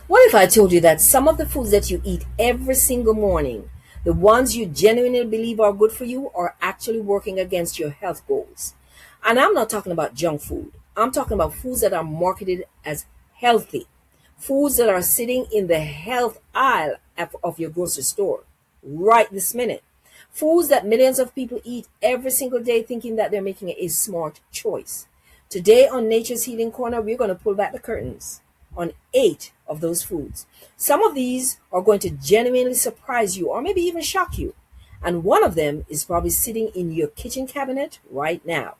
What if I told you that some of the foods that you eat every single morning, the ones you genuinely believe are good for you, are actually working against your health goals? And I'm not talking about junk food. I'm talking about foods that are marketed as healthy, foods that are sitting in the health aisle of your grocery store right this minute. Foods that millions of people eat every single day thinking that they're making a smart choice. Today on Nature's Healing Corner, we're going to pull back the curtains on 8 of those foods. Some of these are going to genuinely surprise you or maybe even shock you. And one of them is probably sitting in your kitchen cabinet right now.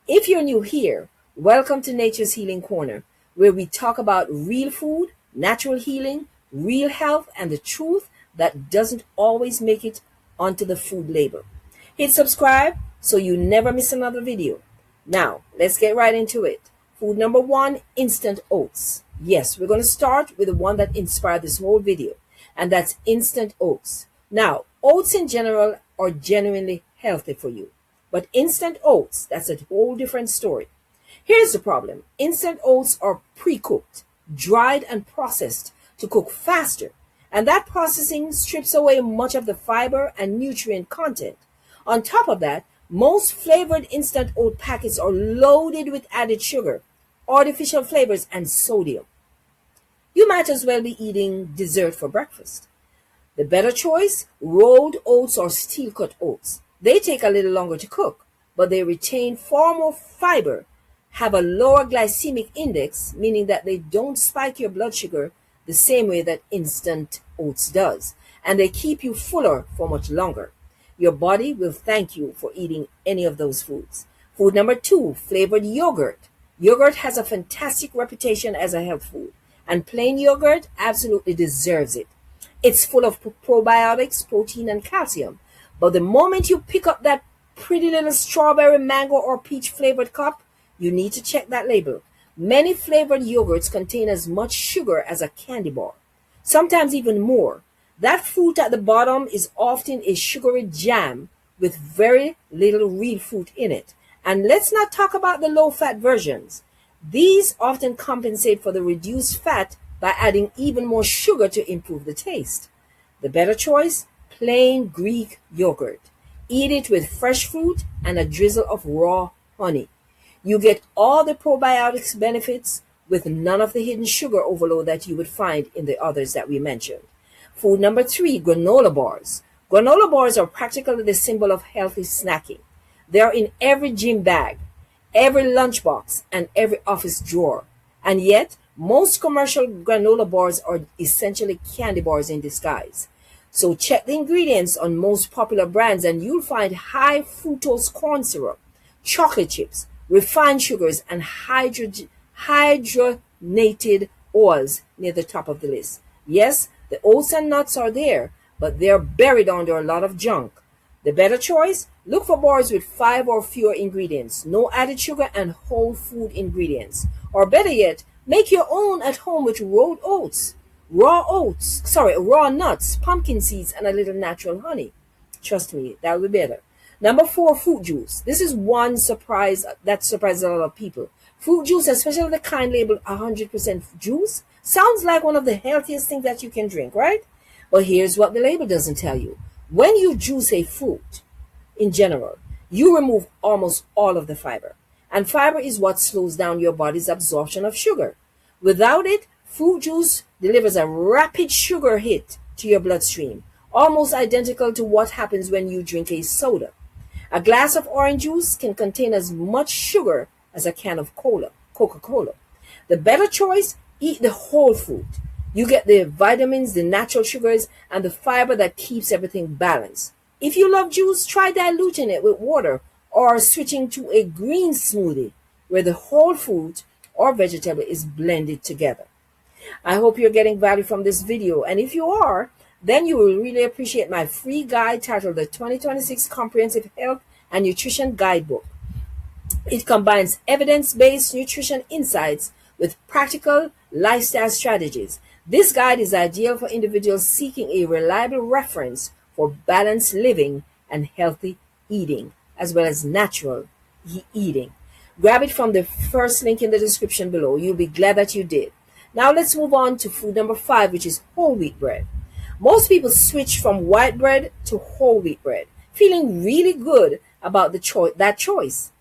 If you're new here, welcome to Nature's Healing Corner, where we talk about real food, natural healing, real health, and the truth that doesn't always make it onto the food label. Hit subscribe so you never miss another video. Now, let's get right into it. Food number 1, instant oats. Yes, we're going to start with the one that inspired this whole video, and that's instant oats. Now, oats in general are genuinely healthy for you, but instant oats, that's a whole different story. Here's the problem. Instant oats are pre-cooked, dried and processed to cook faster, and that processing strips away much of the fiber and nutrient content. On top of that, most flavored instant oat packets are loaded with added sugar, artificial flavors, and sodium. You might as well be eating dessert for breakfast. The better choice, rolled oats or steel cut oats. They take a little longer to cook, but they retain far more fiber, have a lower glycemic index, meaning that they don't spike your blood sugar the same way that instant oats does, and they keep you fuller for much longer. Your body will thank you for eating any of those foods. Food number 2, flavored yogurt. Yogurt has a fantastic reputation as a health food, and plain yogurt absolutely deserves it. It's full of probiotics, protein, and calcium. But the moment you pick up that pretty little strawberry, mango, or peach flavored cup, you need to check that label. Many flavored yogurts contain as much sugar as a candy bar, sometimes even more. That fruit at the bottom is often a sugary jam with very little real fruit in it. And let's not talk about the low-fat versions. These often compensate for the reduced fat by adding even more sugar to improve the taste. The better choice, plain Greek yogurt. Eat it with fresh fruit and a drizzle of raw honey. You get all the probiotics benefits with none of the hidden sugar overload that you would find in the others that we mentioned. Food number 3, granola bars. Granola bars are practically the symbol of healthy snacking. They are in every gym bag, every lunchbox, and every office drawer. And yet, most commercial granola bars are essentially candy bars in disguise. So check the ingredients on most popular brands and you'll find high fructose corn syrup, chocolate chips, refined sugars, and hydrogenated oils near the top of the list. Yes, the oats and nuts are there, but they're buried under a lot of junk. The better choice? Look for bars with 5 or fewer ingredients, no added sugar, and whole food ingredients. Or better yet, make your own at home with raw nuts, pumpkin seeds, and a little natural honey. Trust me, that'll be better. Number 4, fruit juice. This is one surprise that surprises a lot of people. Fruit juice, especially the kind labeled 100% juice, sounds like one of the healthiest things that you can drink, right? But here's what the label doesn't tell you. When you juice a fruit, in general, you remove almost all of the fiber. And fiber is what slows down your body's absorption of sugar. Without it, fruit juice delivers a rapid sugar hit to your bloodstream, almost identical to what happens when you drink a soda. A glass of orange juice can contain as much sugar as a can of Coca-Cola. The better choice, eat the whole fruit. You get the vitamins, the natural sugars, and the fiber that keeps everything balanced. If you love juice, try diluting it with water or switching to a green smoothie where the whole fruit or vegetable is blended together. I hope you're getting value from this video, and if you are, then you will really appreciate my free guide titled the 2026 Comprehensive Health and Nutrition Guidebook. It combines evidence-based nutrition insights with practical lifestyle strategies. This guide is ideal for individuals seeking a reliable reference for balanced living and healthy eating, as well as natural eating. Grab it from the first link in the description below. You'll be glad that you did. Now let's move on to food number 5, which is whole wheat bread. Most people switch from white bread to whole wheat bread, feeling really good about that choice.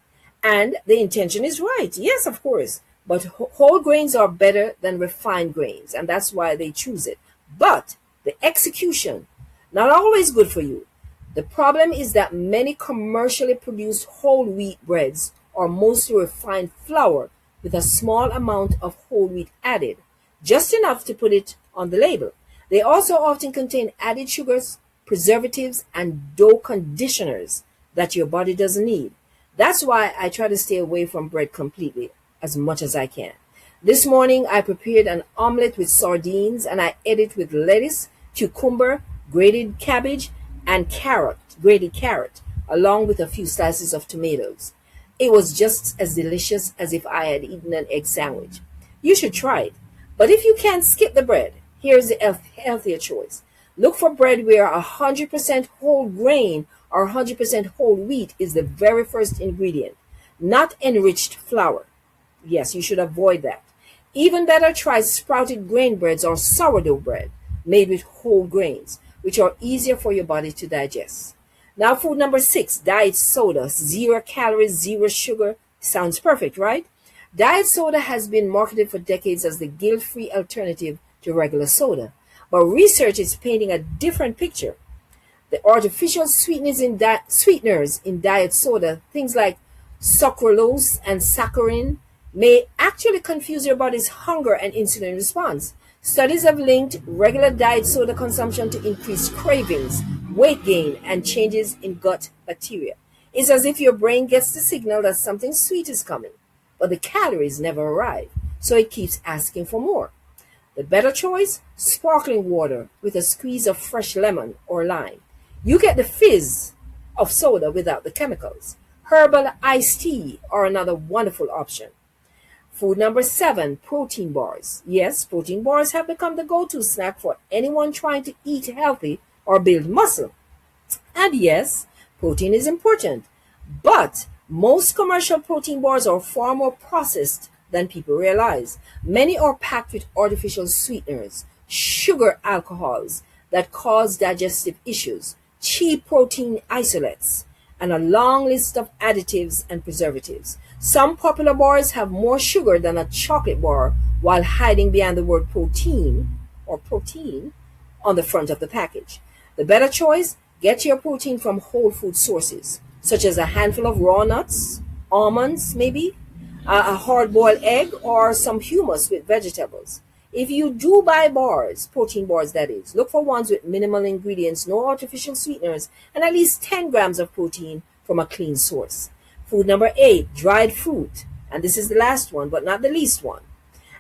And the intention is right. Yes, of course. But whole grains are better than refined grains, and that's why they choose it. But the execution, not always good for you. The problem is that many commercially produced whole wheat breads are mostly refined flour with a small amount of whole wheat added, just enough to put it on the label. They also often contain added sugars, preservatives, and dough conditioners that your body doesn't need. That's why I try to stay away from bread completely as much as I can. This morning I prepared an omelette with sardines and I ate it with lettuce, cucumber, grated cabbage, and grated carrot, along with a few slices of tomatoes. It was just as delicious as if I had eaten an egg sandwich. You should try it. But if you can't skip the bread, here's the healthier choice. Look for bread where 100% whole grain or 100% whole wheat is the very first ingredient, not enriched flour. Yes, you should avoid that. Even better, try sprouted grain breads or sourdough bread made with whole grains, which are easier for your body to digest. Now, food number 6, diet soda. 0 calories, 0 sugar. Sounds perfect, right? Diet soda has been marketed for decades as the guilt-free alternative to regular soda. But research is painting a different picture. The artificial sweeteners in diet soda, things like sucralose and saccharin, may actually confuse your body's hunger and insulin response. Studies have linked regular diet soda consumption to increased cravings, weight gain, and changes in gut bacteria. It's as if your brain gets the signal that something sweet is coming, but the calories never arrive, so it keeps asking for more. The better choice? Sparkling water with a squeeze of fresh lemon or lime. You get the fizz of soda without the chemicals. Herbal iced tea are another wonderful option. Food number 7, protein bars. Yes, protein bars have become the go-to snack for anyone trying to eat healthy or build muscle. And yes, protein is important, but most commercial protein bars are far more processed than people realize. Many are packed with artificial sweeteners, sugar alcohols that cause digestive issues, cheap protein isolates, and a long list of additives and preservatives. Some popular bars have more sugar than a chocolate bar while hiding behind the word protein on the front of the package. The better choice? Get your protein from whole food sources, such as a handful of raw nuts, almonds maybe, a hard-boiled egg, or some hummus with vegetables. If you do buy bars, protein bars that is, look for ones with minimal ingredients, no artificial sweeteners, and at least 10 grams of protein from a clean source. Food number 8, dried fruit. And this is the last one, but not the least one.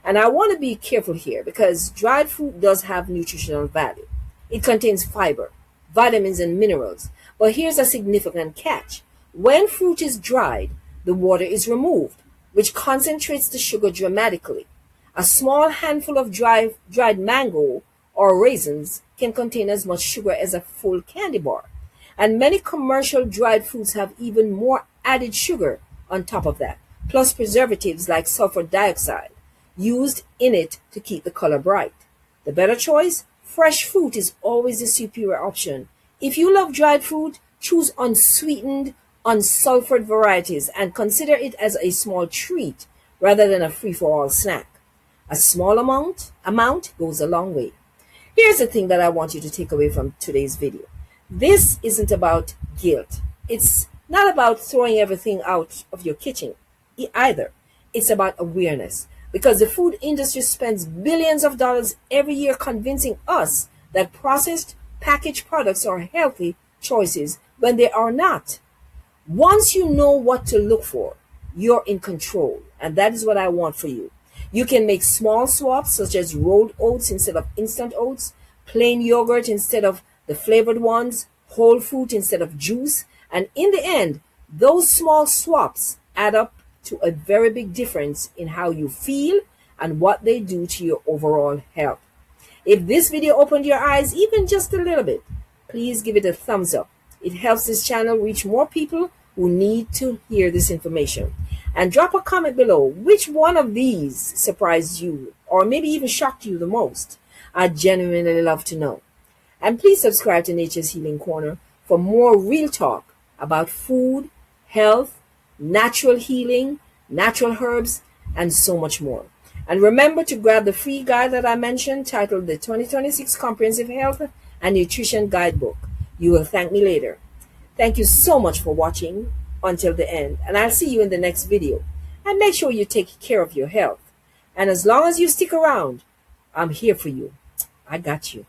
And I want to be careful here because dried fruit does have nutritional value. It contains fiber, vitamins, and minerals. But here's a significant catch. When fruit is dried, the water is removed, which concentrates the sugar dramatically. A small handful of dried mango or raisins can contain as much sugar as a full candy bar. And many commercial dried fruits have even more added sugar on top of that, plus preservatives like sulfur dioxide used in it to keep the color bright. The better choice? Fresh fruit is always the superior option. If you love dried fruit, choose unsweetened, unsulfured varieties and consider it as a small treat rather than a free-for-all snack. A small amount goes a long way. Here's the thing that I want you to take away from today's video. This isn't about guilt. It's not about throwing everything out of your kitchen either. It's about awareness, because the food industry spends billions of dollars every year convincing us that processed packaged products are healthy choices when they are not. Once you know what to look for, you're in control, and that is what I want for you. You can make small swaps such as rolled oats instead of instant oats, plain yogurt instead of the flavored ones, whole fruit instead of juice, and in the end, those small swaps add up to a very big difference in how you feel and what they do to your overall health. If this video opened your eyes even just a little bit, please give it a thumbs up. It helps this channel reach more people who need to hear this information. And drop a comment below which one of these surprised you or maybe even shocked you the most? I'd genuinely love to know. And please subscribe to Nature's Healing Corner for more real talk about food, health, natural healing, natural herbs, and so much more. And remember to grab the free guide that I mentioned titled the 2026 Comprehensive Health and Nutrition Guidebook. You will thank me later. Thank you so much for watching until the end, and I'll see you in the next video. And make sure you take care of your health. And as long as you stick around, I'm here for you. I got you.